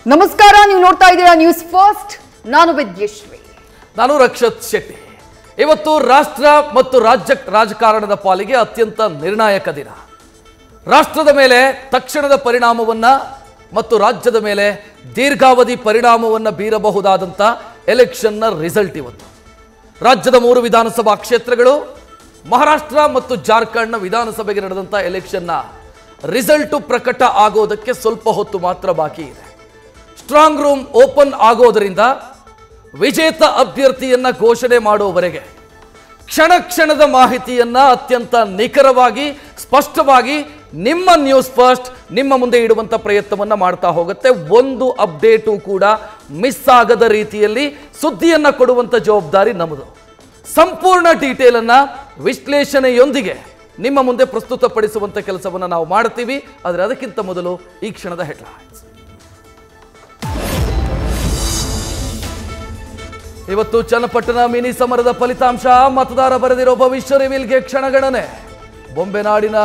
ನಮಸ್ಕಾರ, ನೀವು ನೋಡ್ತಾ ಇದ್ದೀರಾ ನ್ಯೂಸ್ ಫಸ್ಟ್. ನಾನು ವಿದ್ಯಶ್ರೀ. ನಾನು ರಕ್ಷತ್ ಶೆಟ್ಟಿ. ಇವತ್ತು ರಾಷ್ಟ್ರ ಮತ್ತು ರಾಜಕಾರಣದ ಪಾಲಿಗೆ ಅತ್ಯಂತ ನಿರ್ಣಾಯಕ ದಿನ. ರಾಷ್ಟ್ರದ ಮೇಲೆ ತಕ್ಷಣದ ಪರಿಣಾಮವನ್ನ ಮತ್ತು ರಾಜ್ಯದ ಮೇಲೆ ದೀರ್ಘಾವಧಿ ಪರಿಣಾಮವನ್ನ ಬೀರಬಹುದಾದಂಥ ಎಲೆಕ್ಷನ್ನ ರಿಸಲ್ಟ್ ಇವತ್ತು. ರಾಜ್ಯದ 3 ವಿಧಾನಸಭಾ ಕ್ಷೇತ್ರಗಳು, ಮಹಾರಾಷ್ಟ್ರ ಮತ್ತು ಜಾರ್ಖಂಡ್ನ ವಿಧಾನಸಭೆಗೆ ನಡೆದಂಥ ಎಲೆಕ್ಷನ್ನ ರಿಸಲ್ಟು ಪ್ರಕಟ ಆಗೋದಕ್ಕೆ ಸ್ವಲ್ಪ ಹೊತ್ತು ಮಾತ್ರ ಬಾಕಿ ಇದೆ. ಸ್ಟ್ರಾಂಗ್ ರೂಮ್ ಓಪನ್ ಆಗೋದರಿಂದ ವಿಜೇತ ಅಭ್ಯರ್ಥಿಯನ್ನ ಘೋಷಣೆ ಮಾಡುವವರೆಗೆ ಕ್ಷಣ ಕ್ಷಣದ ಮಾಹಿತಿಯನ್ನ ಅತ್ಯಂತ ನಿಖರವಾಗಿ ಸ್ಪಷ್ಟವಾಗಿ ನಿಮ್ಮ ನ್ಯೂಸ್ ಫಸ್ಟ್ ನಿಮ್ಮ ಮುಂದೆ ಇಡುವಂತ ಪ್ರಯತ್ನವನ್ನ ಮಾಡ್ತಾ ಹೋಗುತ್ತೆ. ಒಂದು ಅಪ್ಡೇಟು ಕೂಡ ಮಿಸ್ ಆಗದ ರೀತಿಯಲ್ಲಿ ಸುದ್ದಿಯನ್ನ ಕೊಡುವಂತ ಜವಾಬ್ದಾರಿ ನಮ್ಮದು. ಸಂಪೂರ್ಣ ಡೀಟೇಲ್ ಅನ್ನ ವಿಶ್ಲೇಷಣೆಯೊಂದಿಗೆ ನಿಮ್ಮ ಮುಂದೆ ಪ್ರಸ್ತುತಪಡಿಸುವಂತ ಕೆಲಸವನ್ನ ನಾವು ಮಾಡ್ತೀವಿ. ಆದರೆ ಅದಕ್ಕಿಂತ ಮೊದಲು ಈ ಕ್ಷಣದ ಹೆಡ್ಲೈನ್ಸ್. ಇವತ್ತು ಚನ್ನಪಟ್ಟಣ ಮಿನಿ ಸಮರದ ಫಲಿತಾಂಶ, ಮತದಾರ ಬರೆದಿರೋ ಭವಿಷ್ಯ ರಿವೀಲ್ಗೆ ಕ್ಷಣಗಣನೆ. ಬೊಂಬೆನಾಡಿನ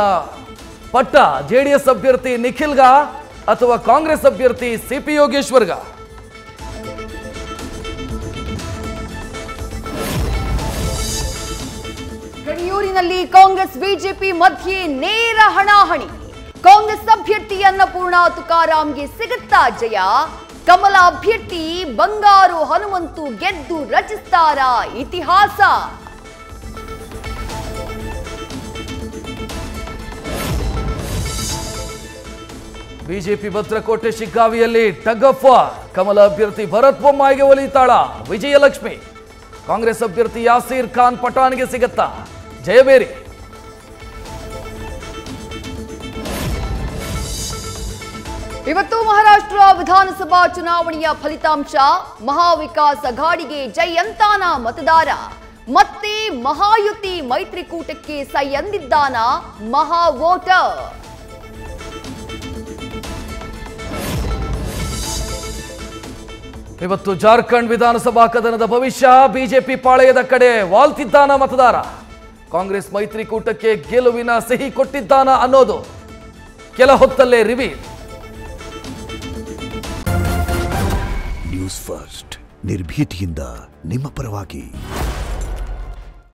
ಪಟ್ಟ ಜೆಡಿಎಸ್ ಅಭ್ಯರ್ಥಿ ನಿಖಿಲ್ಗ ಅಥವಾ ಕಾಂಗ್ರೆಸ್ ಅಭ್ಯರ್ಥಿ ಸಿಪಿ ಯೋಗೇಶ್ವರ್ಗ? ಗಣಿಯೂರಿನಲ್ಲಿ ಕಾಂಗ್ರೆಸ್ ಬಿಜೆಪಿ ಮಧ್ಯೆ ನೇರ ಹಣಾಹಣಿ. ಕಾಂಗ್ರೆಸ್ ಅಭ್ಯರ್ಥಿ ಅನ್ನಪೂರ್ಣ ತುಕಾರಾಂಗೆ ಸಿಗುತ್ತಾ ಜಯ? ಕಮಲ ಅಭ್ಯರ್ಥಿ ಬಂಗಾರು ಹನುಮಂತು ಗೆದ್ದು ರಚಿಸ್ತಾರ ಇತಿಹಾಸ? ಬಿಜೆಪಿ ಭದ್ರಕೋಟೆ ಶಿಗ್ಗಾವಿಯಲ್ಲಿ ಟಗ್ ಆಫ್ ವಾರ್. ಕಮಲ ಅಭ್ಯರ್ಥಿ ಭರತ್ ಬೊಮ್ಮಾಯಿಗೆ ಒಲಿತಾಳ ವಿಜಯಲಕ್ಷ್ಮಿ. ಕಾಂಗ್ರೆಸ್ ಅಭ್ಯರ್ಥಿ ಯಾಸೀರ್ ಖಾನ್ ಪಠಾಣ್ಗೆ ಸಿಗತ್ತಾ ಜಯಬೇರಿ? ಇವತ್ತು ಮಹಾರಾಷ್ಟ್ರ ವಿಧಾನಸಭಾ ಚುನಾವಣೆಯ ಫಲಿತಾಂಶ. ಮಹಾವಿಕಾಸ್ ಅಘಾಡಿಗೆ ಜೈ ಅಂತಾನ ಮತದಾರ. ಮತ್ತೆ ಮಹಾಯುತಿ ಮೈತ್ರಿಕೂಟಕ್ಕೆ ಸೈ ಅಂದಿದ್ದಾನ ಮಹಾ ವೋಟರ್. ಇವತ್ತು ಜಾರ್ಖಂಡ್ ವಿಧಾನಸಭಾ ಕದನದ ಭವಿಷ್ಯ. ಬಿಜೆಪಿ ಪಾಳೆಯದ ಕಡೆ ವಾಲ್ತಿದ್ದಾನ ಮತದಾರ. ಕಾಂಗ್ರೆಸ್ ಮೈತ್ರಿಕೂಟಕ್ಕೆ ಗೆಲುವಿನ ಸಿಹಿ ಕೊಟ್ಟಿದ್ದಾನ ಅನ್ನೋದು ಕೆಲ ಹೊತ್ತಲ್ಲೇ ರಿವೀಲ್. ನ್ಯೂಸ್ ಫಸ್ಟ್ ನಿರ್ಭೀತಿಯಿಂದ ನಿಮ್ಮ ಪರವಾಗಿ.